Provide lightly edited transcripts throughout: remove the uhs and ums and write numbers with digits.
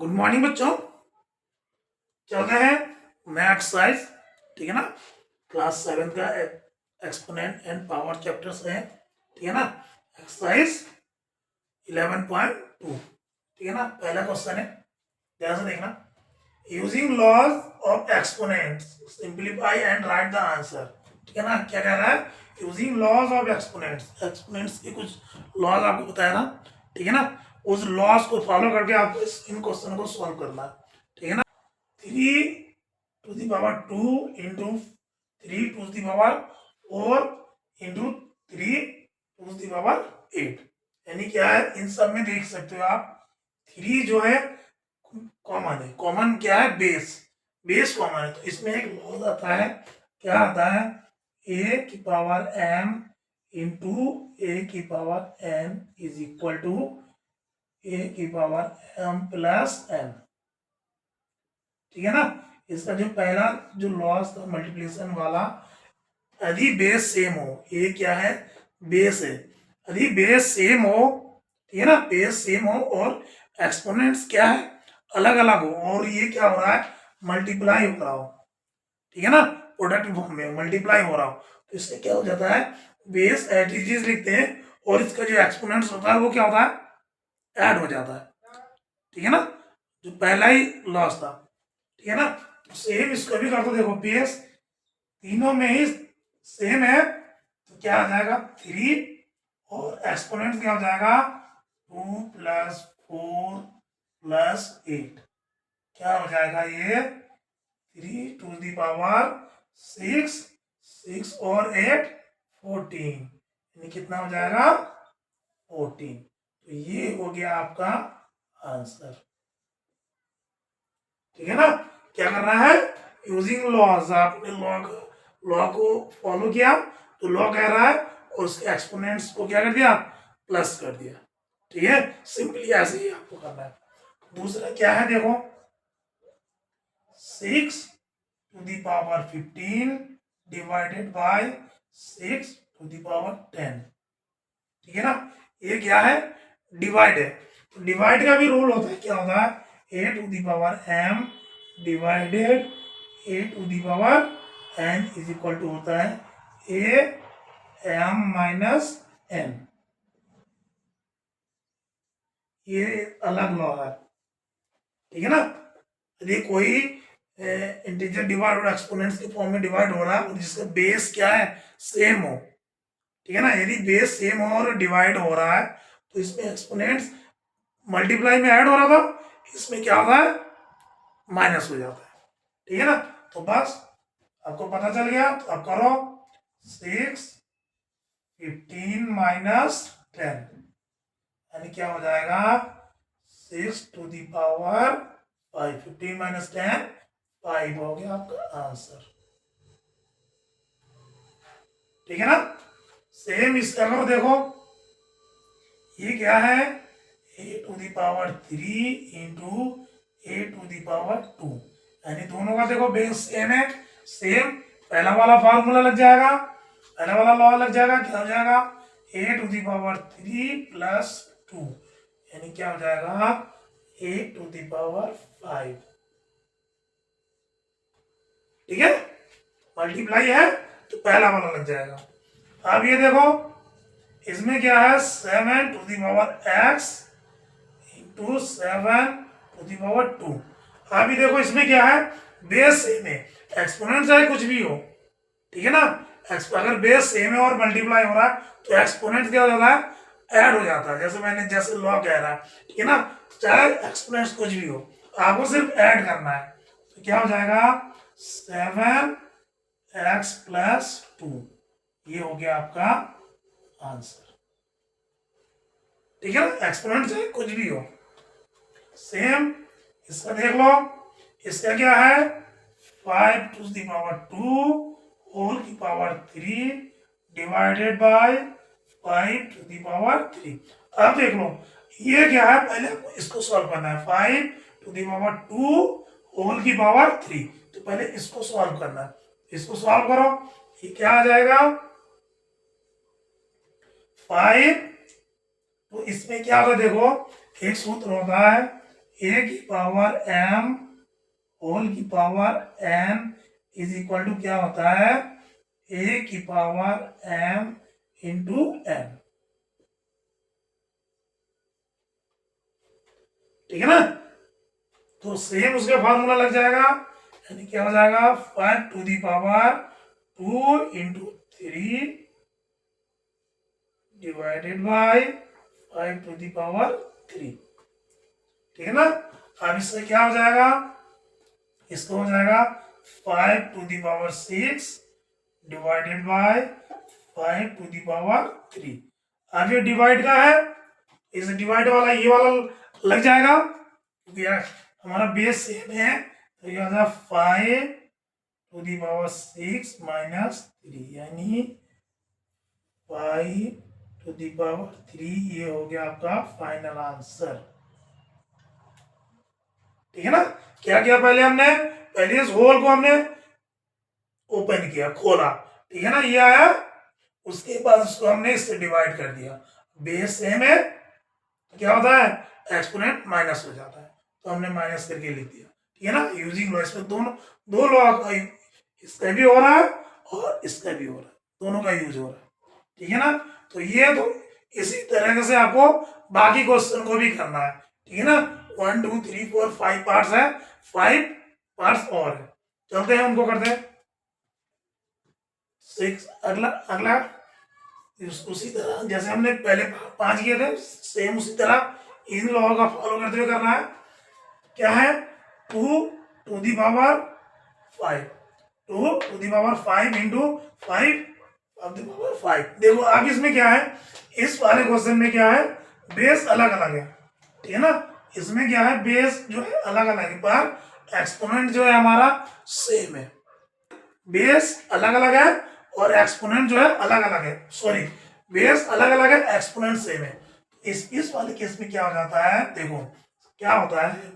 Good morning बच्चों। चल रहे हैं मैं एक्सरसाइज, ठीक है ना। क्लास 7 का एक्सपोनेंट एंड पावर चैप्टर से है, ठीक है ना। एक्सरसाइज 11.2, ठीक है ना। पहला क्वेश्चन है, ध्यान से देखना। Using laws of exponents simplify and write the answer, ठीक है ना। क्या कह रहा है? Using laws of exponents, exponents के कुछ लॉज आपको बताया ना, ठीक है ना। उस लॉज को फॉलो करके आपको इन क्वेश्चन को सॉल्व करना है, ठीक है ना। 3 to the power 2 into 3 to the power 4 into 3 to the power 8, यानी क्या है? इन सब में देख सकते हो आप, 3 जो है कॉमन है। कॉमन क्या है? बेस, बेस कॉमन है। तो इसमें एक लॉज आता है, क्या आता है? a की पावर m इंटू a की power n is equal to a की पावर m प्लस n, ठीक है ना। इसका जो पहला जो लॉस था मल्टीप्लिकेशन वाला, यदि बेस सेम हो, ये क्या है? बेस है। यदि बेस सेम हो, ठीक है ना, बेस सेम हो और एक्सपोनेंट्स क्या है? अलग अलग हो, और ये क्या हो रहा है? मल्टीप्लाई हो रहा हो, ठीक है ना। प्रोडक्ट फॉर्म में मल्टीप्लाई हो रहा हो, तो इससे क्या हो जाता है? बेस एट इज लिखते हैं और इसका जो एक्सपोनेंट्स होता है वो क्या होता है? ऐड हो जाता है, ठीक है ना। जो पहला ही लॉस था, ठीक है ना। सेम इसको भी कर दो, देखो बेस तीनों में ही सेम है, तो क्या आ जाएगा? 3 और एक्सपोनेंट क्या हो जाएगा? 2 + 4 + 8, क्या हो जाएगा ये? 3 to the power 6, 6 और 8 14, यानी कितना हो जाएगा? 14। तो ये हो गया आपका आंसर, ठीक है ना। क्या करना है? यूजिंग लॉज, आपने लॉ को फॉलो किया, तो लॉ कह रहा है और उसके एक्सपोनेंट्स को क्या कर दिया? प्लस कर दिया, ठीक है। सिंपली ऐसे ही आपको करना है। दूसरा क्या है? देखो 6 to the power 15 divided by 6 to the power 10, ठीक है ना। ये क्या है? डिवाइड है। तो डिवाइड का भी रूल होता है, क्या होता है? a to the power m divided a to the power n is equal to होता है a m - n। ये अलग लॉ है, ठीक है ना। यदि कोई इंटीजर डिवाइड और एक्सपोनेंट्स के फॉर्म में डिवाइड हो रहा है और जिसका बेस क्या है? सेम हो, ठीक है ना। यदि बेस सेम हो और डिवाइड हो रहा है, तो इसमें एक्सपोनेंट्स मल्टीप्लाई में ऐड हो रहा था, इसमें क्या होता है? माइनस हो जाता है, ठीक है ना। तो बस आपको पता चल गया, तो आप करो 6 15 - 10, यानी क्या हो जाएगा? 6 to the power 5, 15 - 10 5 हो गया आपका आंसर, ठीक है ना। सेम इसका करो, देखो ये क्या है? a to the power 3 into a to the power 2, यानी दोनों का देखो बेस सेम है। सेम पहला वाला फार्मूला लग जाएगा, पहला वाला लॉ लग जाएगा। क्या हो जाएगा? a to the power 3 + 2, यानी क्या हो जाएगा? a to the power 5, ठीक है। मल्टीप्लाई है तो पहला वाला लग जाएगा। अब ये देखो, इसमें क्या है? 7 to the power x into 7 to the power 2। अभी देखो इसमें क्या है? बेस सेम है, एक्सपोनेंट चाहे कुछ भी हो, ठीक है ना। अगर बेस सेम है और मल्टीप्लाई हो रहा है, तो एक्सपोनेंट क्या हो जाता है? ऐड हो जाता है। जैसे लॉ कह रहा है, ठीक है ना। चाहे एक्सपोनेंट कुछ भी हो, आपको सिर्फ ऐड करना है। तो क्या हो जाएगा? 7x + 2, ये हो गया आपका आंसर, ठीक है ना। एक्सपोनेंट चाहे कुछ भी हो, सेम इसका देख लो। इसका क्या है? 5 to the power 2 होल की power 3 divided by 5 to the power 3। अब देख लो ये क्या है? पहले आपको इसको सॉल्व करना है। 5 to the power 2 होल की पावर 3, तो पहले इसको सॉल्व करना है। इसको सॉल्व करो, ये क्या आ जाएगा? 5, तो इसमें क्या होता है? देखो एक सूत्र होता है ए की पावर m होल की power n is equal to क्या होता है, ए की पावर m इंटू n। ठीक है ना। तो सेम उसका फॉर्मूला लग जाएगा, यानी क्या हो जाएगा 5 to the power 2 into 3 divided by 5 to the power 3। ठीक है ना। अब इससे क्या हो जाएगा, इसको हो जाएगा 5 to the power 6 divided by 5 to the power 3। अब ये डिवाइड का है, इस डिवाइड वाला ये वाला लग जाएगा, क्योंकि यार हमारा बेस सेम है। तो ये हो जाएगा 5 टू दी पावर 6 माइनस 3, यानी 5 टू दी पावर 3। ये हो गया आपका फाइनल आंसर। ठीक है ना। क्या किया पहले हमने, पहले इस होल को हमने ओपन किया, खोला। ठीक है ना, ये आया, उसके बाद उसको हमने इससे डिवाइड कर दिया। बेस सेम है तो क्या होता है, एक्सपोनेंट माइनस हो जाता है, तो हमने माइनस करके लिख दिया। ठीक है ना। यूजिंग लॉ, इसमें दोनों दो लॉ का, इसका भी हो रहा है और इसका भी हो रहा है, दोनों का यूज हो रहा है। ठीक है ना। तो ये तो इसी तरह से आपको बाकी क्वेश्चन को भी करना है। ठीक है ना। 1 2 3 4 5 पार्ट्स है, 5 पार्ट्स और है। चलते हैं उनको करते हैं। 6 अगला अगला उसी तरह जैसे हमने पहले 5 किए थे, सेम उसी तरह इन लॉ का फॉलो करते हुए करना है। क्या है, 2 to the power 5, 2 to the power 5 into 5 of the power 5। देखो अब इसमें क्या है, इस वाले क्वेश्चन में क्या है, बेस अलग अलग है। ठीक है ना। इसमें क्या है, बेस जो है अलग अलग है, पर एक्सपोनेंट जो है हमारा सेम है। बेस अलग अलग है और एक्सपोनेंट जो है अलग अलग है, सॉरी, बेस अलग अलग है, एक्सपोनेंट सेम है। इस वाले केस में क्या हो जाता है, देखो क्या होता है,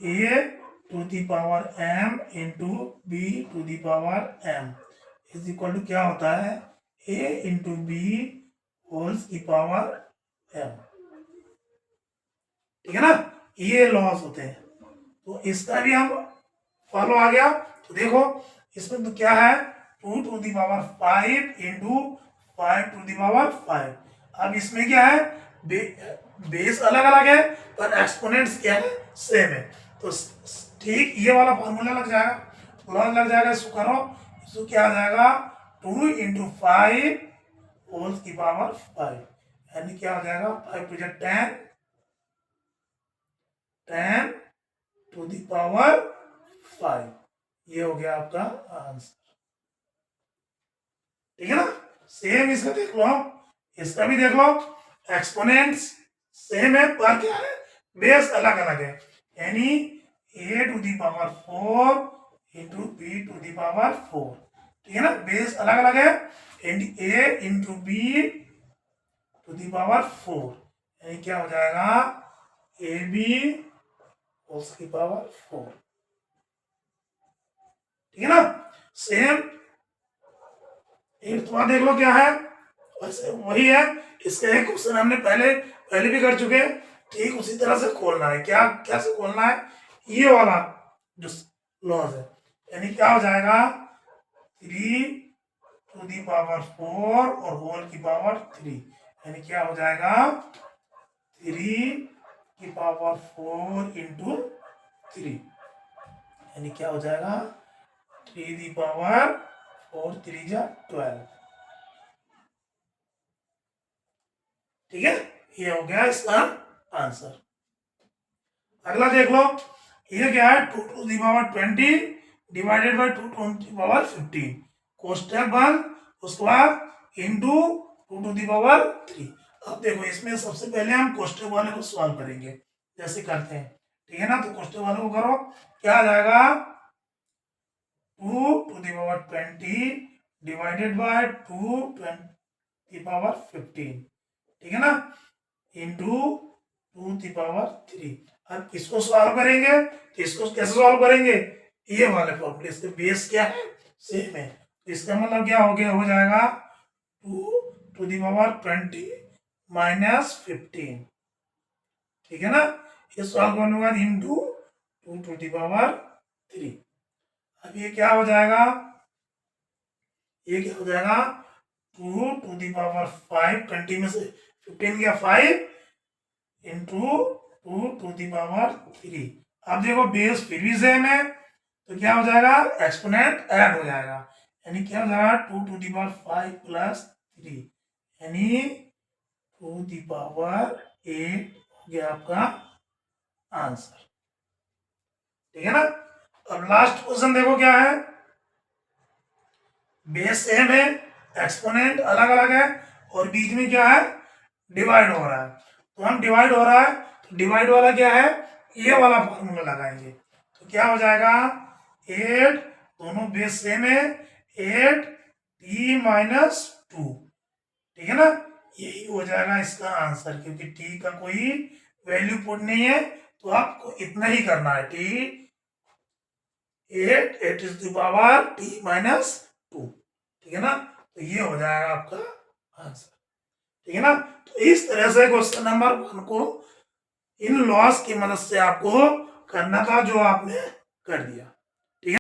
A to the power m into B to the power m is equal to क्या होता है, a इंटू बी होल्स की पावर m। ठीक है ना। ये लॉस होते हैं, तो इसका भी हम फॉलो आ गया। तो देखो इसमें तो क्या है, 2 to the power 5 into 5 to the power 5। अब इसमें क्या है, बेस अलग अलग है पर एक्सपोनेंट्स क्या है, सेम है। तो ठीक ये वाला फॉर्मूला लग जाएगा, लॉग लग जाएगा, इसको करो, इसको क्या आ जाएगा, 2 इंटू 5 होल्स की पावर 5, यानी क्या हो जाएगा, 5 टू 10, 10 टू दी पावर 5। ये हो गया आपका आंसर। ठीक है ना। सेम इसका देख लो, इसका भी देख लो, एक्सपोनेंट्स सेम है पर क्या है, बेस अलग अलग है, यानी a to the power 4 into B to the power 4। ठीक है ना, बेस अलग अलग है, and a into B to the power 4, यानी क्या हो जाएगा, ए बी उसकी पावर 4। ठीक है ना। सेम एक देख लो क्या है, वैसे वही है। इसका एक क्वेश्चन हमने पहले पहले भी कर चुके हैं, ठीक उसी तरह से खोलना है। क्या कैसे खोलना है, ये वाला जो लॉज है, यानी क्या हो जाएगा, 3 टू दी पावर 4 और होल की पावर 3, यानी क्या हो जाएगा, 3 की पावर 4 इंटू 3, यानी क्या हो जाएगा, 3 दी पावर 4 3 जा 12। ठीक है, ये हो गया इसका आंसर। अगला देख लो, ये क्या है, 2 to the power 20 divided by 2 to the power 15, कोष्टक बंद, उसके बाद इंटू 2 टू दी पावर 3। अब देखो इसमें सबसे पहले हम कोष्टक वाले को सॉल्व करेंगे, जैसे करते हैं। ठीक है ना, तो कोष्टक वाले को करो, क्या आ जाएगा, 2 to the power 20 divided by 2 the power 15। ठीक है ना, इंटू 2 दी पावर 3। अब इसको सॉल्व करेंगे, तो इसको कैसे सॉल्व करेंगे, ये वाले फॉर्मूले, इसके बेस क्या है, सेम है। तो इसका मतलब क्या हो गया, हो जाएगा 2 टू दी पावर 20 माइनस 15। ठीक है ना, ये सॉल्व करने के बाद इंटू 2 टू द पावर 3। अब ये क्या हो जाएगा, ये क्या हो जाएगा 2 टू द पावर 5, 20 में से 15 गया 5 इंटू 2 टू द पावर 3। अब देखो बेस फिर भी सेम है तो क्या हो जाएगा, एक्सपोनेंट ऐड हो जाएगा, यानी क्या हो जाएगा 2 टू द पावर 5 प्लस 3 यानी 2 द पावर 8 हो गया आपका आंसर। ठीक है ना। अब लास्ट क्वेश्चन देखो क्या है, बेस सेम है, एक्सपोनेंट अलग अलग है और बीच में क्या है, डिवाइड हो रहा है। तो हम डिवाइड हो रहा है तो डिवाइड वाला क्या है, ये वाला फॉर्मूला लगाएंगे तो क्या हो जाएगा 8, दोनों बेस सेम है, 8 t माइनस 2। ठीक है ना, यही हो जाएगा इसका आंसर, क्योंकि t का कोई वैल्यू पुट नहीं है तो आपको इतना ही करना है, t 8 is the power t minus 2। ठीक है ना, तो ये हो जाएगा आपका आंसर। ठीक है ना, तो इस तरह से क्वेश्चन नंबर 1 को इन लॉस की मदद से आपको करना था जो आपने कर दिया।